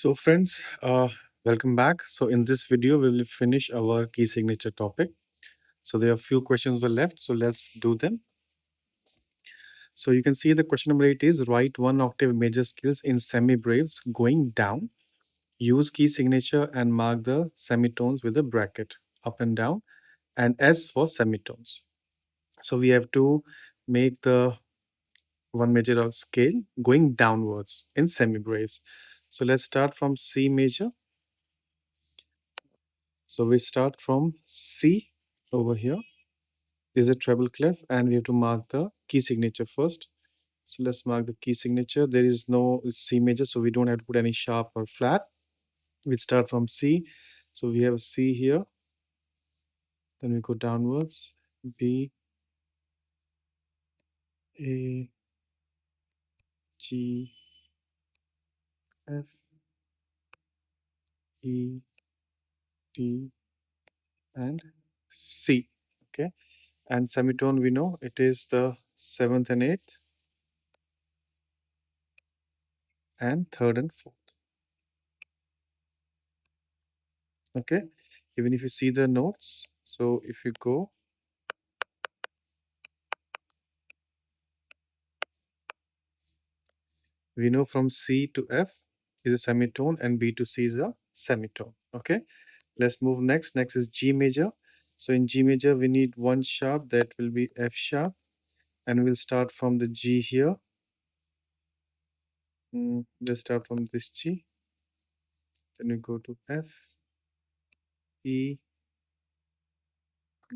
So friends, welcome back. So in this video, we will finish our key signature topic. So there are a few questions were left. So let's do them. So you can see the question number 8 is write one octave major scales in semi-braves going down. Use key signature and mark the semitones with a bracket up and down and S for semitones. So we have to make the one major scale going downwards in semi-braves. So let's start from C major. So we start from C over here. This is a treble clef and we have to mark the key signature first. So let's mark the key signature. There is no C major, so we don't have to put any sharp or flat. We start from C. So we have a C here. Then we go downwards. B, A, G, F, E, D, and C. Okay. And semitone we know it is the 7th and 8th and 3rd and 4th. Okay. Even if you see the notes, so if you go, we know from C to F is a semitone and B to C is a semitone. Okay. Let's move next. Next is G major. So in G major, we need one sharp, that will be F sharp. And we'll start from the G here. Let's start from this G. Then we go to F, E,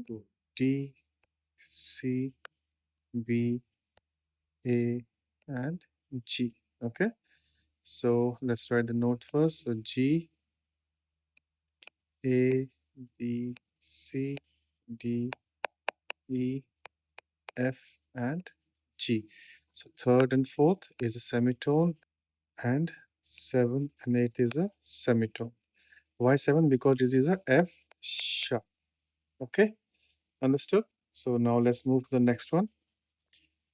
go D, C, B, A, and G. Okay. So let's write the note first. So G, A, B, C, D, E, F, and G. So 3rd and 4th is a semitone and 7th and 8th is a semitone. Why 7? Because this is a F sharp. Okay, understood? So now let's move to the next one.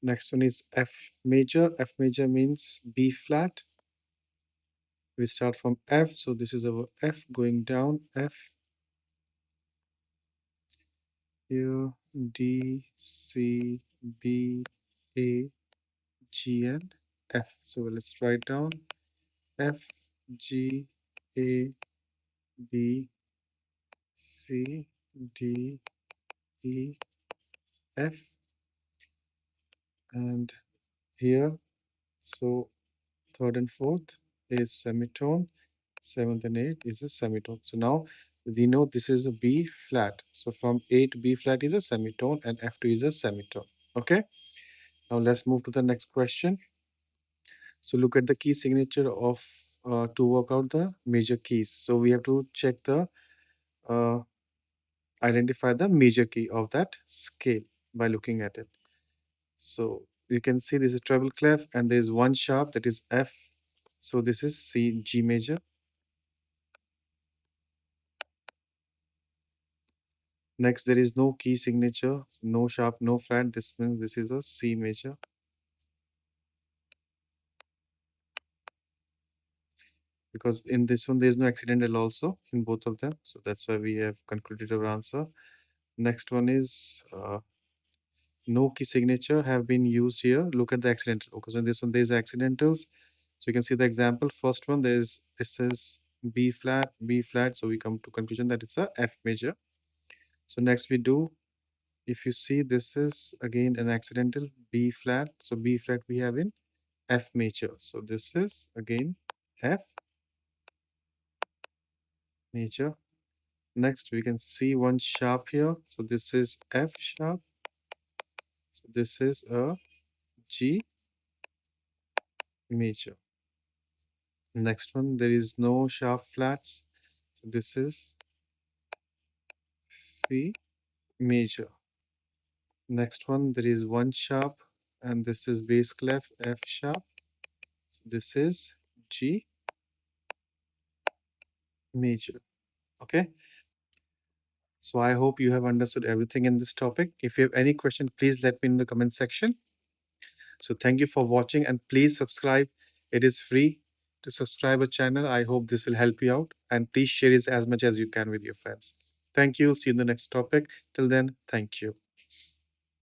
Next one is F major. F major means B flat. We start from F. So this is our F going down. F here, D, C, B, A, G, and F. So let's write down F, G, A, B, C, D, E, F, and here, so 3rd and 4th is semitone, 7th and 8th is a semitone. So now we know this is a B flat. So from A to B flat is a semitone and F2 is a semitone. Okay. Now let's move to the next question. So look at the key signature of to work out the major keys. So we have to check the uh, identify the major key of that scale by looking at it. So you can see this is treble clef and there is one sharp, that is F. So this is C, G major. Next, there is no key signature, no sharp, no flat. This means this is a C major. Because in this one, there is no accidental also in both of them. So that's why we have concluded our answer. Next one is no key signature have been used here. Look at the accidental. Okay, so in this one, there is accidentals. So you can see the example. First one, this is B flat, B flat. So we come to conclusion that it's a F major. So next we do, if you see, this is again an accidental B flat. So B flat we have in F major. So this is again F major. Next we can see one sharp here. So this is F sharp. So this is a G major. Next one, there is no sharp flats. So this is C major. Next one, there is one sharp and this is bass clef F sharp. So this is G major. Okay. So I hope you have understood everything in this topic. If you have any question, please let me in the comment section. So thank you for watching and please subscribe. It is free. to subscribe our channel. I hope this will help you out, and please share it as much as you can with your friends. Thank you. See you in the next topic. Till then, thank you.